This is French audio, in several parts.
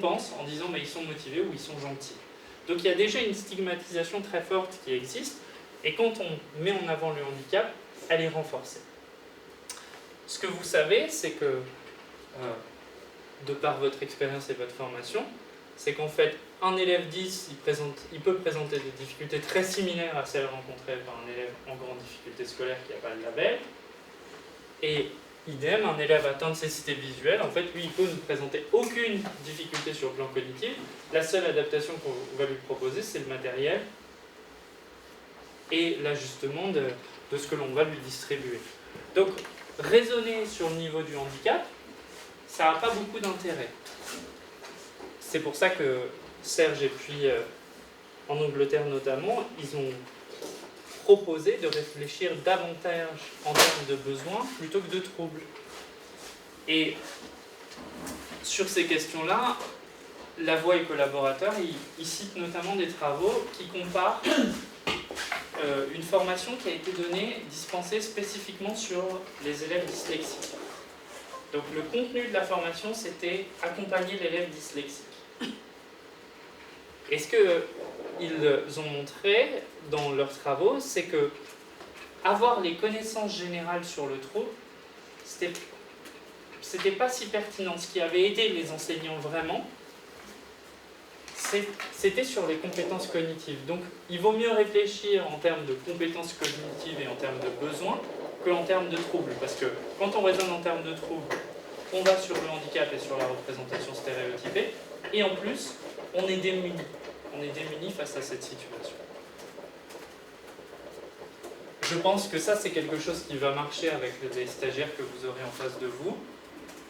pense en disant mais ils sont motivés ou ils sont gentils. Donc il y a déjà une stigmatisation très forte qui existe, et quand on met en avant le handicap, elle est renforcée. Ce que vous savez, c'est que, de par votre expérience et votre formation, c'est qu'en fait, un élève 10, il peut présenter des difficultés très similaires à celles rencontrées par un élève en grande difficulté scolaire qui n'a pas le label. Et idem, un élève atteint de cécité visuelle, en fait, lui, il peut ne présenter aucune difficulté sur le plan cognitif. La seule adaptation qu'on va lui proposer, c'est le matériel et l'ajustement de ce que l'on va lui distribuer. Donc, raisonner sur le niveau du handicap, ça n'a pas beaucoup d'intérêt. C'est pour ça que Serge et puis en Angleterre notamment, ils ont proposé de réfléchir davantage en termes de besoins plutôt que de troubles. Et sur ces questions-là, Lavoie et collaborateurs, ils citent notamment des travaux qui comparent une formation qui a été donnée, dispensée spécifiquement sur les élèves dyslexiques. Donc le contenu de la formation, c'était accompagner l'élève dyslexique. Et ce qu'ils ont montré dans leurs travaux, c'est que avoir les connaissances générales sur le trouble, c'était pas si pertinent. Ce qui avait aidé les enseignants vraiment, c'était sur les compétences cognitives. Donc il vaut mieux réfléchir en termes de compétences cognitives et en termes de besoins qu'en termes de troubles. Parce que quand on raisonne en termes de troubles, on va sur le handicap et sur la représentation stéréotypée, et en plus, on est démuni. On est démuni face à cette situation. Je pense que ça, c'est quelque chose qui va marcher avec les stagiaires que vous aurez en face de vous.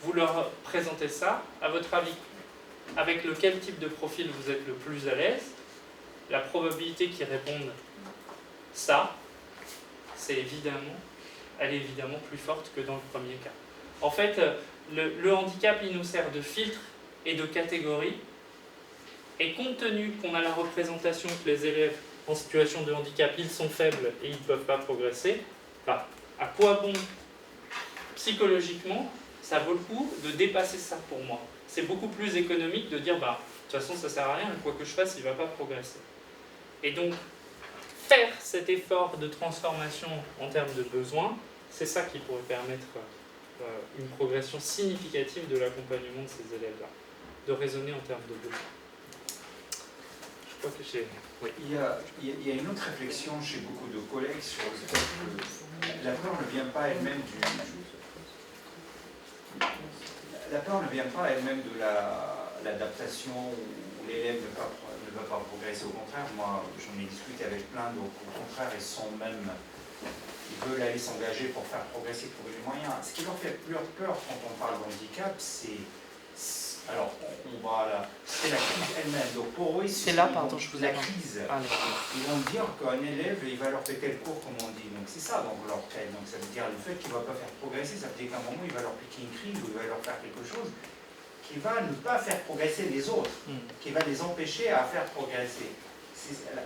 Vous leur présentez ça. À votre avis, avec lequel type de profil vous êtes le plus à l'aise? La probabilité qu'ils répondent ça, elle est évidemment plus forte que dans le premier cas. En fait, le handicap, il nous sert de filtre et de catégorie. Et compte tenu qu'on a la représentation que les élèves en situation de handicap, ils sont faibles et ils ne peuvent pas progresser, à quoi bon, psychologiquement, ça vaut le coup de dépasser ça pour moi. C'est beaucoup plus économique de dire, de toute façon, ça ne sert à rien, quoi que je fasse, il ne va pas progresser. Et donc, faire cet effort de transformation en termes de besoins, c'est ça qui pourrait permettre une progression significative de l'accompagnement de ces élèves-là, de raisonner en termes de besoins. Oui. Il y a une autre réflexion chez beaucoup de collègues sur le fait que la peur ne vient pas elle-même de l'adaptation où l'élève ne va pas progresser. Au contraire, moi j'en ai discuté avec plein, donc au contraire ils veulent aller s'engager pour faire progresser, trouver les moyens. Ce qui leur fait peur quand on parle d'handicap, c'est la crise elle-même. Donc pour eux, la crise. Ils vont dire qu'un élève, il va leur péter le cours, comme on dit. Donc c'est ça dans leur tête. Donc ça veut dire le fait qu'il ne va pas faire progresser, ça veut dire qu'à un moment, il va leur piquer une crise ou il va leur faire quelque chose qui va ne pas faire progresser les autres, qui va les empêcher à faire progresser.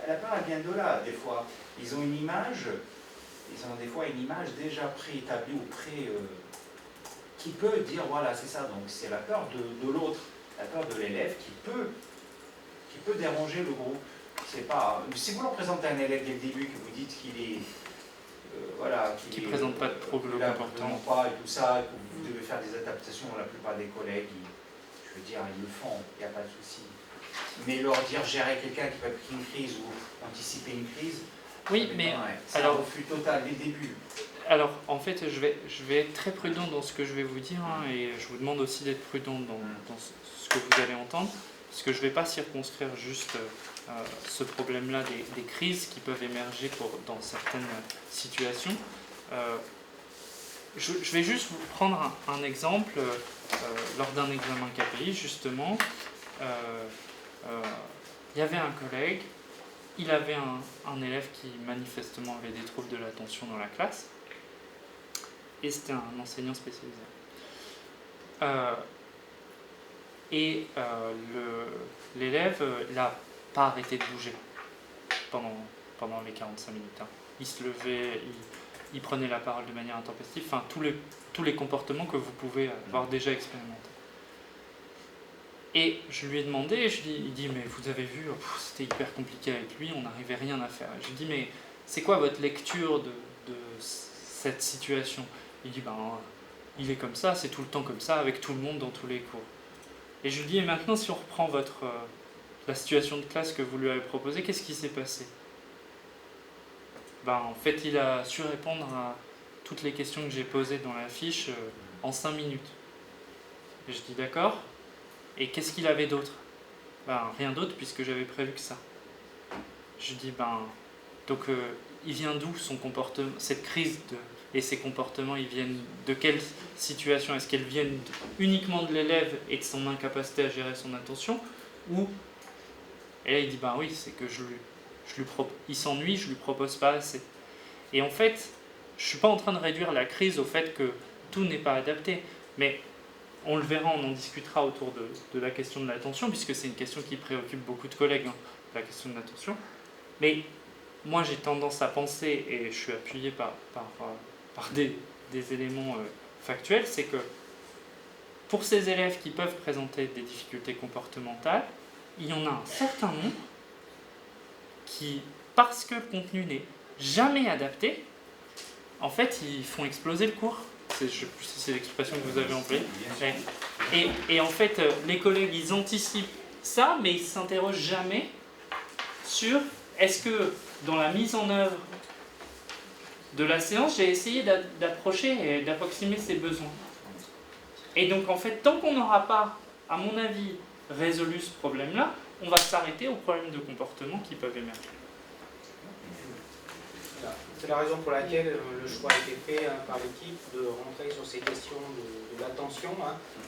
La peur, elle vient de là. Des fois, ils ont des fois une image déjà préétablie ou qui peut dire voilà c'est ça, donc c'est la peur de l'autre, la peur de l'élève qui peut déranger le groupe. C'est pas, si vous leur présentez un élève dès le début que vous dites qu'il est qui ne présente pas de trouble comportement pas et tout ça, que vous devez faire des adaptations, la plupart des collègues ils le font, il n'y a pas de souci. Mais leur dire gérer quelqu'un qui va piquer une crise ou anticiper une crise, oui, mais c'est un refus total dès le début. Alors, en fait, je vais être très prudent dans ce que je vais vous dire, et je vous demande aussi d'être prudent dans ce que vous allez entendre, parce que je ne vais pas circonscrire juste ce problème-là des crises qui peuvent émerger dans certaines situations. Je vais juste vous prendre un exemple. Lors d'un examen KPI, justement, il y avait un collègue, il avait un élève qui manifestement avait des troubles de l'attention dans la classe, et c'était un enseignant spécialisé. L'élève n'a pas arrêté de bouger pendant les 45 minutes. Il se levait, il prenait la parole de manière intempestive, tous les comportements que vous pouvez avoir déjà expérimentés. Et je lui ai demandé, il dit, mais vous avez vu, c'était hyper compliqué avec lui, on n'arrivait rien à faire. Je lui ai dit, mais c'est quoi votre lecture de cette situation? Il dit, il est comme ça, c'est tout le temps comme ça, avec tout le monde dans tous les cours. Et je lui dis, et maintenant, si on reprend la situation de classe que vous lui avez proposée, qu'est-ce qui s'est passé? En fait, il a su répondre à toutes les questions que j'ai posées dans la fiche en 5 minutes. Et je dis, d'accord. Et qu'est-ce qu'il avait d'autre? Rien d'autre, puisque j'avais prévu que ça. Je dis, donc il vient d'où son comportement, cette crise et ses comportements, ils viennent de quelle situation? Est-ce qu'elles viennent uniquement de l'élève et de son incapacité à gérer son attention? Ou, et là il dit, oui, c'est que il s'ennuie, je lui propose pas assez. Et en fait, je suis pas en train de réduire la crise au fait que tout n'est pas adapté, mais on le verra, on en discutera autour de la question de l'attention, puisque c'est une question qui préoccupe beaucoup de collègues, la question de l'attention. Mais moi, j'ai tendance à penser, et je suis appuyé par des éléments factuels, c'est que pour ces élèves qui peuvent présenter des difficultés comportementales, il y en a un certain nombre qui, parce que le contenu n'est jamais adapté, en fait, ils font exploser le cours. Je ne sais plus si c'est l'expression que vous avez employée. Et en fait, les collègues, ils anticipent ça, mais ils ne s'interrogent jamais sur est-ce que dans la mise en œuvre de la séance, j'ai essayé d'approcher et d'approximer ses besoins. Et donc, en fait, tant qu'on n'aura pas, à mon avis, résolu ce problème-là, on va s'arrêter aux problèmes de comportement qui peuvent émerger. C'est la raison pour laquelle le choix a été fait par l'équipe de rentrer sur ces questions de l'attention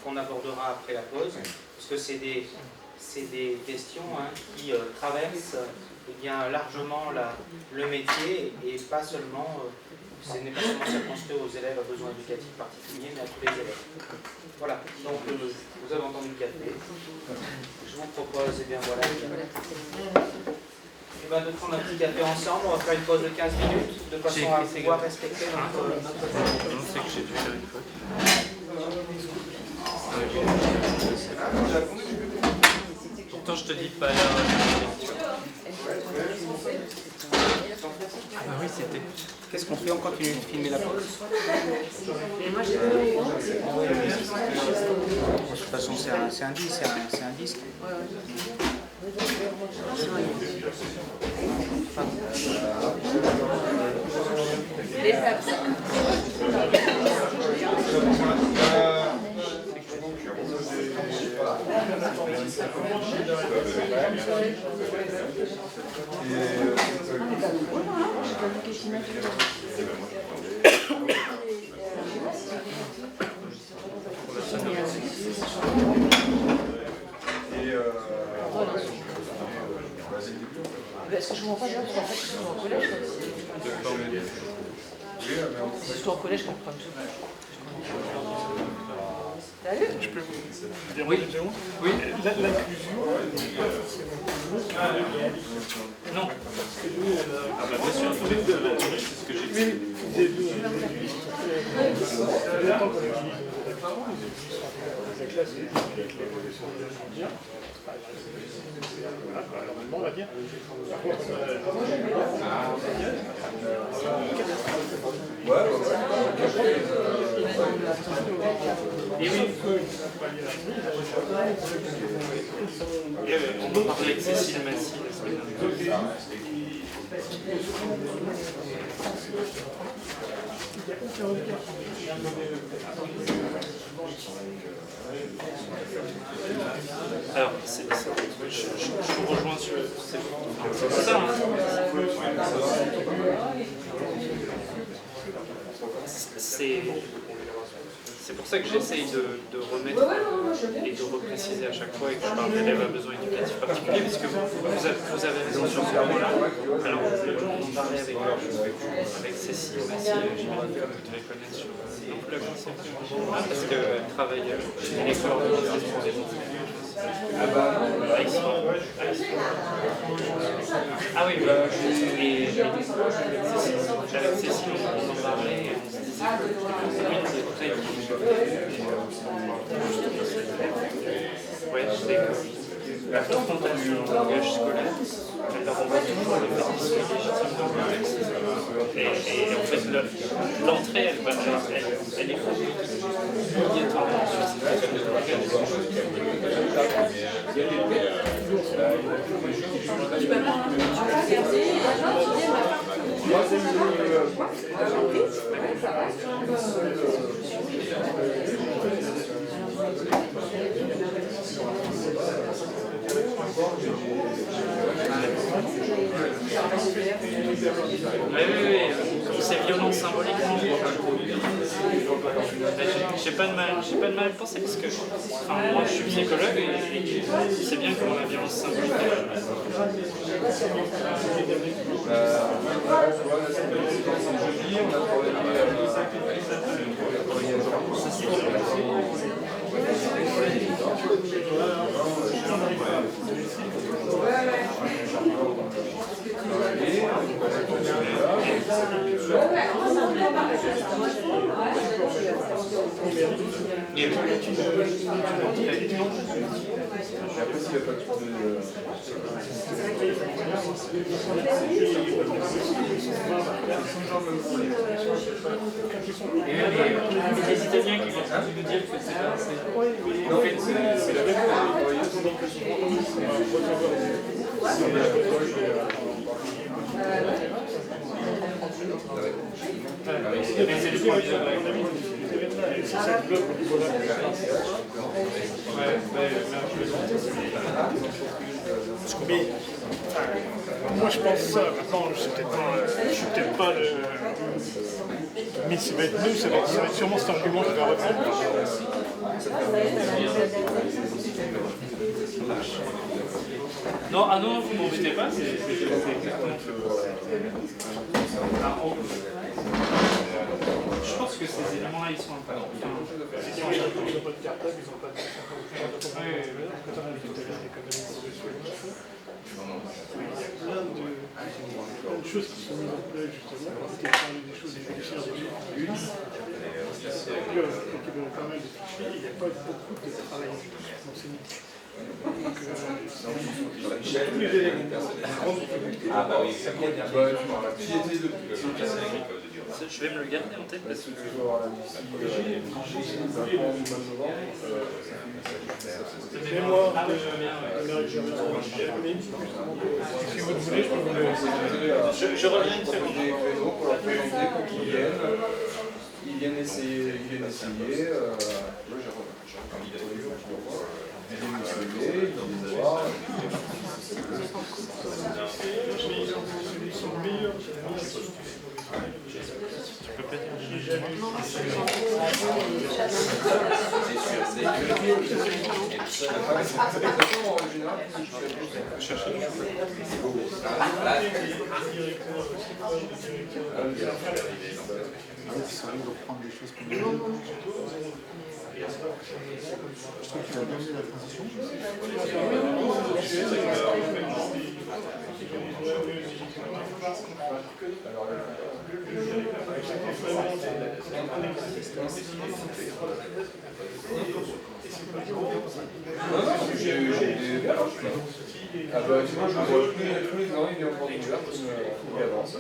qu'on abordera après la pause, parce que c'est des questions qui traversent largement le métier et pas seulement, ce n'est pas seulement circonscrit aux élèves à besoins éducatifs particuliers, mais à tous les élèves. Voilà, donc vous avez entendu le café. Je vous propose, de prendre un petit café ensemble. On va faire une pause de 15 minutes de façon à pouvoir respecter notre Je sais que j'ai dû faire une faute. Pourtant, je te dis pas là. Oui, c'était. Qu'est-ce qu'on fait? On continue de filmer la pause? Et moi, j'ai de toute façon, c'est un disque. l'étape. Parce que je ne comprends pas bien, parce qu'en fait, c'est surtout en collège. C'est surtout en collège qu'on prend tout. Je peux vous dire oui. Oui. L'inclusion. Non. Bien sûr, c'est ce que j'ai dit. Normalement, on va dire. Par contre, et oui. On va parler de Cécile Massy la semaine dernière. Alors, je vous rejoins sur... C'est ça, hein. C'est pour ça que j'essaye de remettre et de repréciser à chaque fois et que je parle d'élèves à besoins éducatifs particuliers, parce que vous avez raison sur ce point-là. Alors, on en parlait avec Cécile Massy, j'imagine que vous devez connaître sur la conception, parce qu'elle travaille chez l'école d'organisation des enfants. Ah oui, et avec Cécile, on en parlait, et on se disait ouais, c'est que la confrontation au langage scolaire, elle leur envoie toujours le fait et en fait, l'entrée, elle est obligatoirement sur cette question de langage. Oui, c'est violent symboliquement. J'ai pas de mal à le penser parce que moi je suis psychologue et c'est bien comment la violence symbolique. Et les Italiens qui vont nous dire que c'est pas assez. En fait, c'est la même moi je pense ça, maintenant je suis peut-être pas le... Mais ça va être nous, ça va être sûrement cet argument qui va reprendre. Non, ah non, vous m'embêtez pas, c'est exactement je pense que ces éléments-là, ils sont importants. Ils n'ont pas de cartable, ils n'ont pas de... Il y a plein de choses qui sont mises en place justement pour peut-être parler des choses, des judiciaires, des choses. Il y a pas mal de fichiers, il n'y a pas beaucoup de travail dans ces métiers. Donc, tous les éléments. Ah bah oui, ça compte bien. Je vais me le garder en tête parce que mémoire de si vous voulez, je peux vous le... Je reviens une seconde. Ils viennent essayer. Ils sont meilleurs. Je trouve qu'il a bien mis la transition. Ah bah tu vois, je vois tous les ans, il est en train de faire, il avance.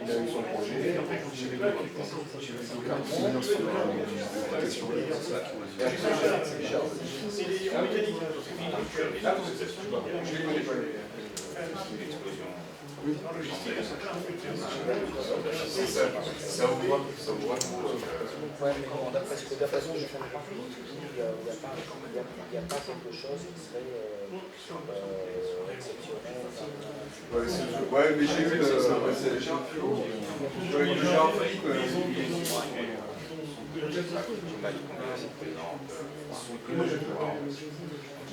Il a eu son projet. J'ai vu le carton. Je les connais pas. Oui. Ça vous voit. Ouais, mais d'après ce que j'ai compris, il n'y a pas quelque chose qui serait exceptionnel. Ouais, mais j'ai eu le...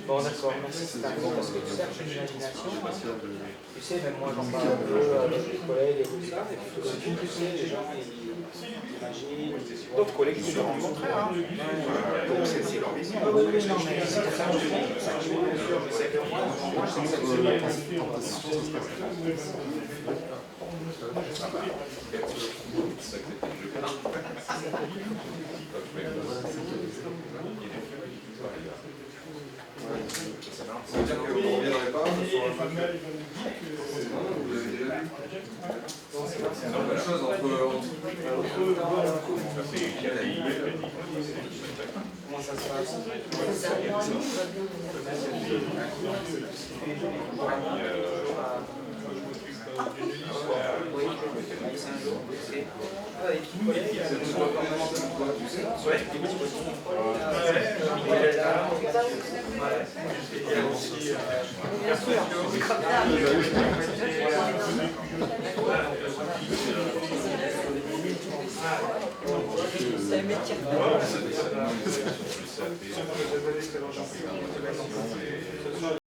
Bon d'accord, merci, c'est un gros parce que tu cherches une imagination. Tu sais, même moi j'en parle un peu avec les collègues et tout ça, et puis tout d'un coup, tu sais, les gens ils imaginent. D'autres collègues qui se rendent contraire. Hein. Donc c'est leur vision. Oui, oui, non, mais c'est pour ça que je dis, je sais que moi, je pense que c'est la Ça veut dire qu'on ne reviendrait pas sur un c'est la même chose entre comment ça se passe. Oui, c'est un jour. Avec qui collègue, tu sais, ouais, des petits petits. C'est un métier.